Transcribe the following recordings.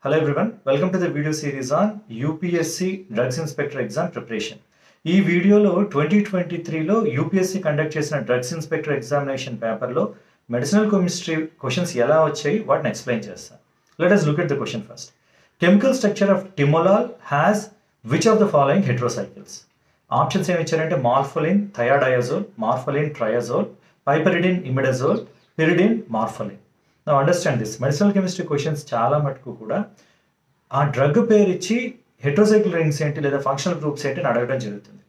Hello everyone, welcome to the video series on UPSC Drugs Inspector exam preparation. ఈ వీడియోలో 2023లో UPSC conduct చేసిన drugs inspector examination పేపర్లో medicinal chemistry questions ఎలా వచ్చాయి వాటిని ఎక్స్ప్లెయిన్ చేస్తాను. Let us look at the question first. Chemical structure of timolol has which of the following heterocycles? Options ఏమి ఇచ్చారంటే morpholine thiadiazole, morpholine triazole, piperidine imidazole, pyridine morpholine. Now understand this. Medicinal chemistry questions చాలా మటుకు కూడా ఆ drug పేరు ఇచ్చి హెట్రోసైకిల్ rings ఏంటి లేదా ఫంక్షనల్ గ్రూప్స్ ఏంటి అని అడగడం జరుగుతుంది.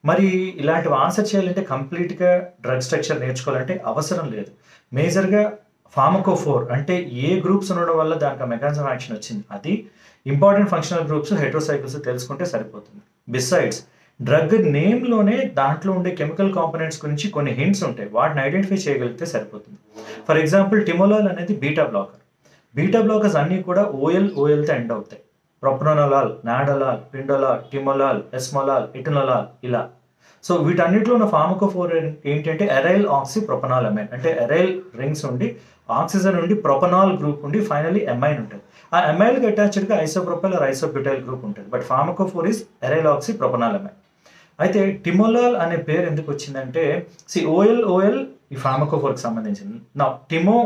మరి ఇలాంటివి ఆన్సర్ చేయాలంటే కంప్లీట్గా డ్రగ్ స్ట్రక్చర్ నేర్చుకోవాలంటే అవసరం లేదు. మేజర్గా ఫార్మకోఫోర్ అంటే ఏ గ్రూప్స్ ఉండడం వల్ల దానికి మెకానిజం యాక్షన్ వచ్చింది, అది ఇంపార్టెంట్ ఫంక్షనల్ గ్రూప్స్ హెట్రోసైకిల్స్ తెలుసుకుంటే సరిపోతుంది. బిసైడ్స్ డ్రగ్ నేమ్లోనే దాంట్లో ఉండే కెమికల్ కాంపోనెంట్స్ గురించి కొన్ని హింట్స్ ఉంటాయి, వాటిని ఐడెంటిఫై చేయగలిగితే సరిపోతుంది. ఫర్ ఎగ్జాంపుల్ టిమోలాల్ అనేది బీటా బ్లాకర్. బీటా బ్లాకర్స్ అన్నీ కూడా ఓఎల్తో ఎండ్ అవుతాయి. ప్రొప్రానోలాల్, నాడోలాల్, పిండోలాల్, టిమోలాల్, ఎస్మోలాల్, ఇటనోలాల్ ఇలా. సో వీటన్నిటిలో ఉన్న ఫార్మకోఫోర్ ఏంటంటే ఎరైల్ ఆక్సి ప్రొపనాల్ అమైన్, అంటే ఎరైల్ రింగ్స్ ఉండి ఆక్సిజన్ ఉండి ప్రొపనాల్ గ్రూప్ ఉండి ఫైనలీ ఎమైన్ ఉంటుంది. ఆ ఎమైల్కి అటాచ్డ్గా ఐసోప్రొపైల్ ఆర్ ఐసోబ్యూటైల్ గ్రూప్ ఉంటుంది. But pharmacophore is arrival oxy propanol amine. అయితే టిమోలాల్ అనే పేరు ఎందుకు వచ్చిందంటే ఓఎల్ ఈ ఫార్మకోఫోర్కి సంబంధించింది. నా టిమో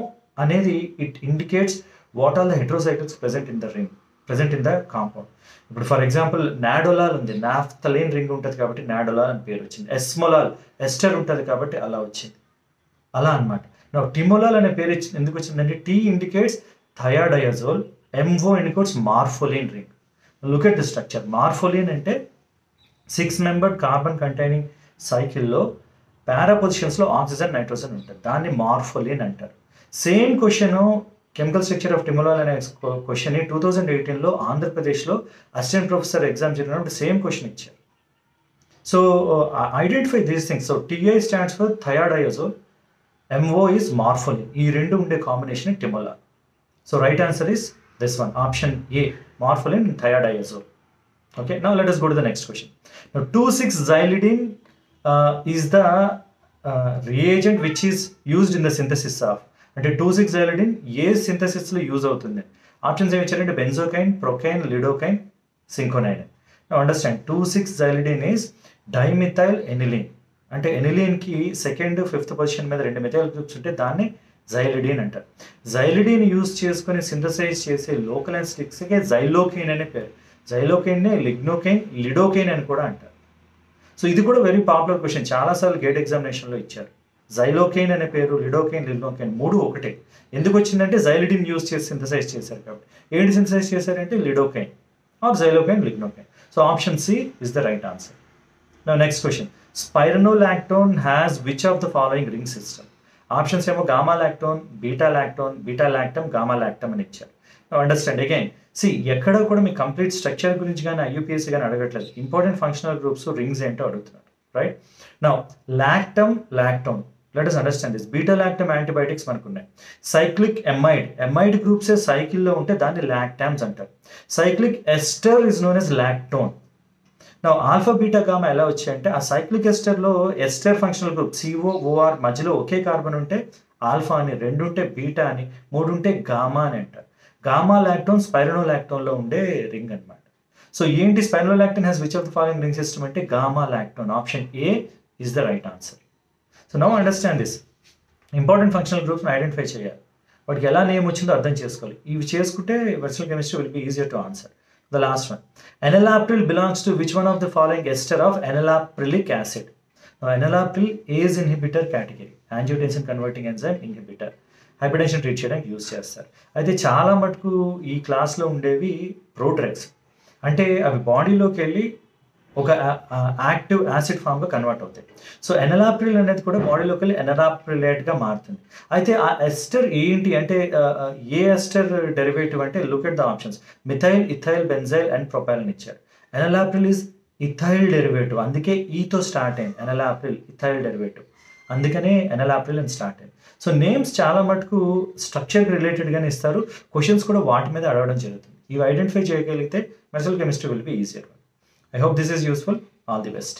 అనేది it indicates what are the heterocycles present in the ring, present in the compound. ఇప్పుడు ఫర్ ఎగ్జాంపుల్ నాడోలాల్ ఉంది, నాఫ్థలీన్ రింగ్ ఉంటుంది కాబట్టి నాడోలాల్ అని పేరు వచ్చింది. ఎస్మోలాల్ ఎస్టర్ ఉంటుంది కాబట్టి అలా వచ్చింది, అలా అనమాట. నా టిమోలాల్ అనే పేరు ఎందుకు వచ్చిందంటే T indicates thiadiazole, MO indicates morpholine ring. Look at the structure. Morpholine అంటే 6-membered కార్బన్ కంటైనింగ్ సైకిల్లో పారా పొజిషన్స్లో ఆక్సిజన్ నైట్రోజన్ ఉంటుంది, దాన్ని మార్ఫోలిన్ అంటారు. Same question chemical structure of timolol అనే క్వశ్చన్ 2018లో ఆంధ్రప్రదేశ్లో అసిస్టెంట్ ప్రొఫెసర్ ఎగ్జామ్ జరిగినప్పుడు సేమ్ క్వశ్చన్ ఇచ్చారు. So identify these things. So TI stands for thiadiazole, MO is morpholine. ఈ రెండు ఉండే combination timolol. So right answer is this one, option A, morpholine and thiodazole. Okay, now let us go to the next question. Now 2,6-xylidine is the reagent which is used in the synthesis of, అంటే 2,6-xylidine ఏ సింథసిస్లో use అవుతుంది? Options ఏమి ఇచ్చారంటే benzocaine, procaine, lidocaine, cinchonine. Now understand, 2,6-xylidine is dimethyl aniline. అంటే ఎనిలిన్కి 2nd, 5th position మీద 2 methyl groups ఉంటే దాన్ని జైలిడిన్ అంటారు. జైలిడిన్ యూజ్ చేసుకొని సింథసైజ్ చేసే లోకల్ అండ్ స్టిక్స్కే జైలోకైన్ అనే పేరు. జైలోకైన్నే లిగ్నోకైన్, లిడోకైన్ అని కూడా అంటారు. సో ఇది కూడా వెరీ పాపులర్ క్వశ్చన్, చాలాసార్లు గేట్ ఎగ్జామినేషన్లో ఇచ్చారు. జైలోకైన్ అనే పేరు, లిడోకైన్, లిగ్నోకైన్ మూడు ఒకటే. ఎందుకు వచ్చిందంటే జైలిడిన్ యూజ్ చేసి సింథసైజ్ చేశారు కాబట్టి. ఏంటి సింథసైజ్ చేశారంటే lidocaine or xylocaine, lignocaine. So option C is the right answer. Now next question. Spironolactone has which of the following ring system? Options ఏమో gamma lactone, beta lactam, gamma lactam అని ఇచ్చారు. Understand again, ఎక్కడ కూడా మీ complete structure గురించి కానీ ఐయూపీఎస్సీ కానీ అడగట్లేదు, important functional groups rings ఏంటో అడుగుతున్నారు. Right now lactone let us understand this. Beta lactam antibiotics మనకు ఉన్నాయి. సైక్లిక్ ఎమైడ్ గ్రూప్సే సైకిల్లో ఉంటే దాన్ని లాక్టామ్స్ అంటారు. Cyclic ester is known as lactone. నా ఆల్ఫా బీటా గామా ఎలా వచ్చాయంటే ఆ సైక్లిక్ ఎస్టర్లో ఎస్టర్ ఫంక్షనల్ గ్రూప్ COOR మధ్యలో ఒకే కార్బన్ ఉంటే ఆల్ఫా అని, 2 ఉంటే బీటా అని, 3 ఉంటే గామా అని అంటారు. గామా లాక్టోన్ స్పైరనోలాక్టోన్లో ఉండే రింగ్ అనమాట. సో ఏంటి spironolactone has which of the following ring system అంటే gamma lactone. Option A is the right answer. So now understand this. Important functional గ్రూప్స్ని ఐడెంటిఫై చేయాలి, వాటికి ఎలా నేమ్ వచ్చిందో అర్థం చేసుకోవాలి. ఇవి చేసుకుంటే medicinal chemistry will be easier to answer. The last one. Enalapril belongs to which one of the following ester of enalaprilic acid? Now, enalapril is inhibitor category. Angiotensin converting enzyme inhibitor. Hypertension treat చేయడానికి use చేస్తారు. అయితే చాలా మటుకు ఈ క్లాస్లో ఉండేవి ప్రోడ్రగ్స్, అంటే అవి బాడీలోకి వెళ్ళి ఒక యాక్టివ్ యాసిడ్ ఫామ్గా కన్వర్ట్ అవుతాయి. సో ఎనలాప్రిల్ అనేది కూడా బాడీలోకి వెళ్ళి ఎనలాప్రిలేట్గా మారుతుంది. అయితే ఆ ఎస్టర్ ఏంటి అంటే ఏ ఎస్టర్ డెరివేటివ్ అంటే look at the options. Methyl, ethyl, benzyl and propyl అని ఇచ్చారు. ఎనలాప్రిల్ ఈజ్ ఇథైల్ డెరివేటివ్, అందుకే ఈతో స్టార్ట్ అయింది. ఎనలాప్రిల్ ఇథైల్ డెరివేటివ్, అందుకనే ఎనలాప్రిల్ అని స్టార్ట్ అయింది. సో నేమ్స్ చాలా మటుకు స్ట్రక్చర్కి రిలేటెడ్గానే ఇస్తారు, క్వశ్చన్స్ కూడా వాటి మీద అడగడం జరుగుతుంది. ఇవి ఐడెంటిఫై చేయగలిగితే medicinal chemistry will be easier. I hope this is useful. All the best.